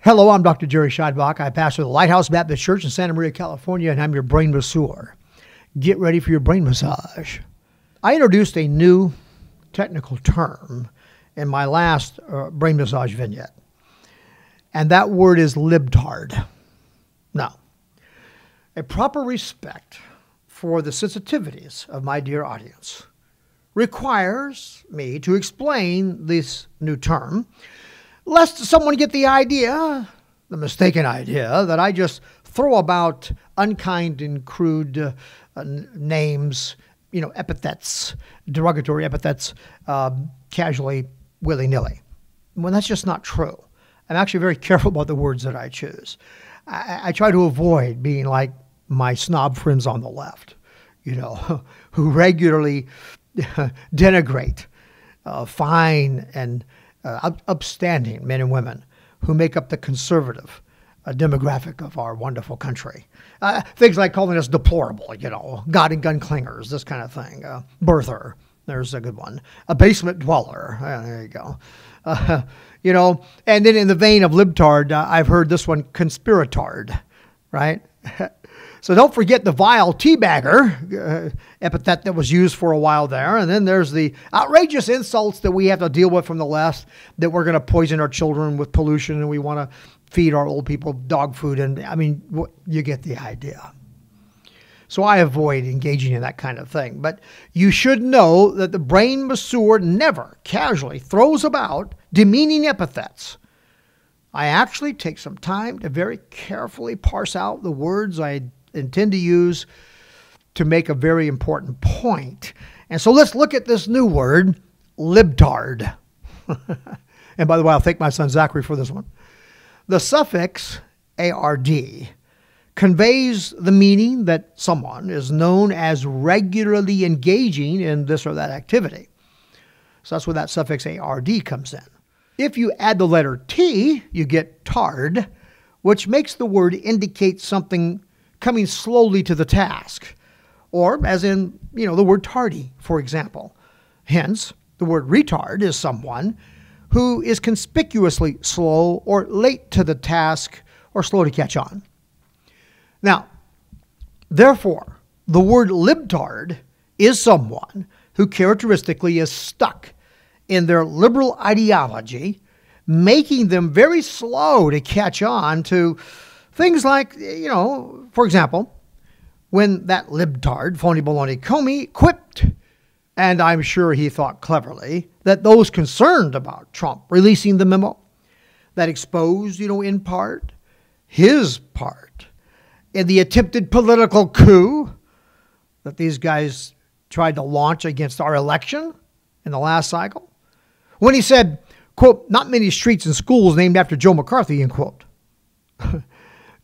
Hello, I'm Dr. Jerry Scheidbach. I pastor the Lighthouse Baptist Church in Santa Maria, California, and I'm your brain masseur. Get ready for your brain massage. I introduced a new technical term in my last brain massage vignette, and that word is libtard. Now, a proper respect for the sensitivities of my dear audience requires me to explain this new term, lest someone get the idea, the mistaken idea, that I just throw about unkind and crude names, epithets, derogatory epithets, casually, willy-nilly. Well, that's just not true. I'm actually very careful about the words that I choose. I try to avoid being like my snob friends on the left, who regularly denigrate fine and upstanding men and women who make up the conservative demographic of our wonderful country. Things like calling us deplorable, God and gun clingers, this kind of thing. Birther, there's a good one. A basement dweller, there you go. And then in the vein of libtard, I've heard this one, conspiratard, right? So don't forget the vile teabagger epithet that was used for a while there. And then there's the outrageous insults that we have to deal with from the left, that we're going to poison our children with pollution and we want to feed our old people dog food. And you get the idea. So I avoid engaging in that kind of thing. But you should know that the brain masseur never casually throws about demeaning epithets. I actually take some time to very carefully parse out the words I intend to use to make a very important point. And so let's look at this new word, libtard. And by the way, I'll thank my son Zachary for this one. The suffix ard conveys the meaning that someone is known as regularly engaging in this or that activity. So that's where that suffix ard comes in. If you add the letter T, you get tard, which makes the word indicate something coming slowly to the task. Or as in, the word tardy, for example. Hence, the word retard is someone who is conspicuously slow or late to the task or slow to catch on. Now, therefore, the word libtard is someone who characteristically is stuck in their liberal ideology, making them very slow to catch on to things like, for example, when that libtard, phony baloney Comey, quipped, and I'm sure he thought cleverly, that those concerned about Trump releasing the memo that exposed, in part, his part in the attempted political coup that these guys tried to launch against our election in the last cycle, when he said, quote, not many streets and schools named after Joe McCarthy, end quote.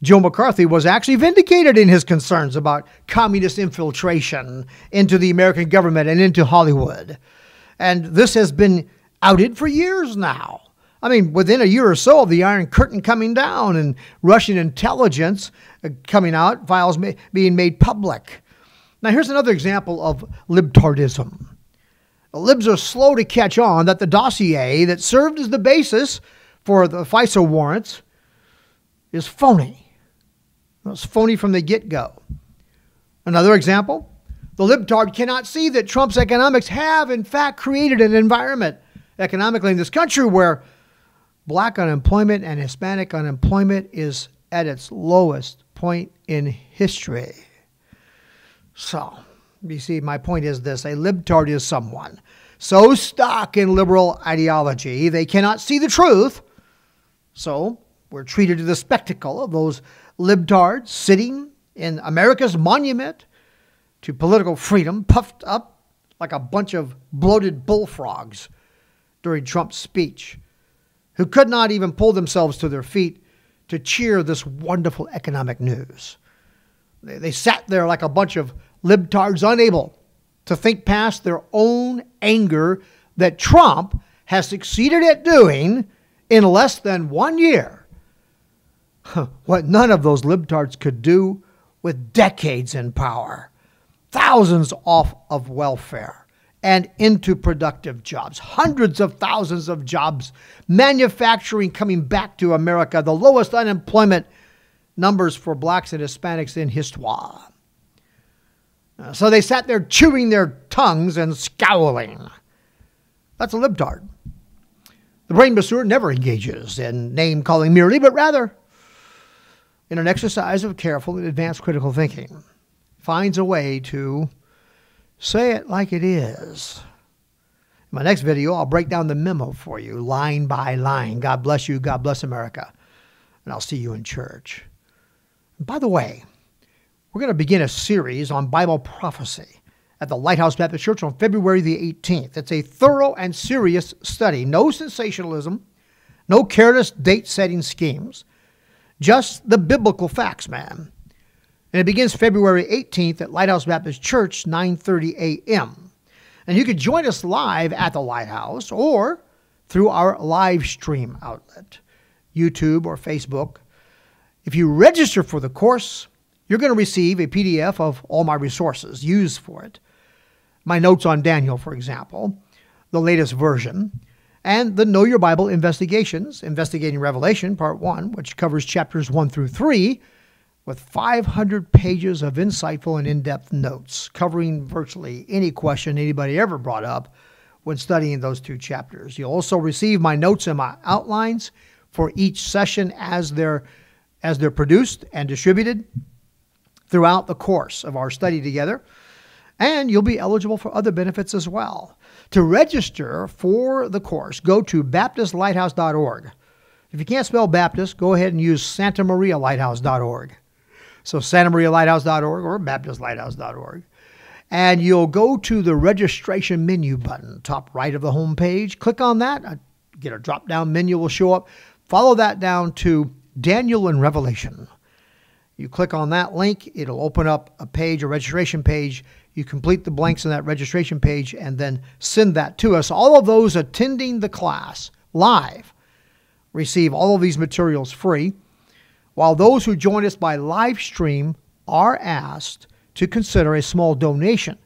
Joe McCarthy was actually vindicated in his concerns about communist infiltration into the American government and into Hollywood. And this has been outed for years now. Within a year or so of the Iron Curtain coming down and Russian intelligence coming out, files being made public. Now, here's another example of libtardism. Libs are slow to catch on that the dossier that served as the basis for the FISA warrants is phony. It's phony from the get-go. Another example, the libtard cannot see that Trump's economics have, in fact, created an environment economically in this country where black unemployment and Hispanic unemployment is at its lowest point in history. So, you see, my point is this. A libtard is someone so stuck in liberal ideology they cannot see the truth. So we're treated to the spectacle of those libtards sitting in America's monument to political freedom, puffed up like a bunch of bloated bullfrogs during Trump's speech, who could not even pull themselves to their feet to cheer this wonderful economic news. They sat there like a bunch of libtards, unable to think past their own anger that Trump has succeeded at doing in less than 1 year what none of those libtards could do with decades in power, thousands off of welfare, and into productive jobs. Hundreds of thousands of jobs, manufacturing coming back to America, the lowest unemployment numbers for blacks and Hispanics in history. So they sat there chewing their tongues and scowling. That's a libtard. The brain masseur never engages in name-calling merely, but rather in an exercise of careful and advanced critical thinking, finds a way to say it like it is. In my next video, I'll break down the memo for you, line by line. God bless you. God bless America. And I'll see you in church. And by the way, we're going to begin a series on Bible prophecy at the Lighthouse Baptist Church on February the 18th. It's a thorough and serious study. No sensationalism, no careless date-setting schemes, just the biblical facts, man. And it begins February 18th at Lighthouse Baptist Church, 9:30 a.m. And you can join us live at the Lighthouse or through our live stream outlet, YouTube or Facebook. If you register for the course, you're going to receive a PDF of all my resources used for it. My notes on Daniel, for example, the latest version, and the Know Your Bible Investigations, Investigating Revelation, Part 1, which covers chapters 1 through 3, with 500 pages of insightful and in-depth notes, covering virtually any question anybody ever brought up when studying those two chapters. You'll also receive my notes and my outlines for each session as they're produced and distributed throughout the course of our study together. And you'll be eligible for other benefits as well. To register for the course, go to baptistlighthouse.org. If you can't spell Baptist, go ahead and use santamarialighthouse.org. So santamarialighthouse.org or baptistlighthouse.org. And you'll go to the registration menu button, top right of the home page. Click on that. Get a drop-down menu will show up. Follow that down to Daniel and Revelation. You click on that link, it'll open up a page, a registration page. You complete the blanks in that registration page and then send that to us. All of those attending the class live receive all of these materials free, while those who join us by live stream are asked to consider a small donation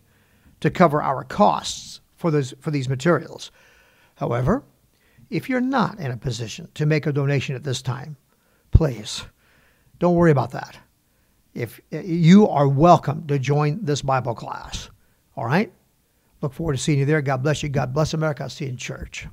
to cover our costs for these materials. However, if you're not in a position to make a donation at this time, please don't worry about that. If you are welcome to join this Bible class. All right? Look forward to seeing you there. God bless you. God bless America. I'll see you in church.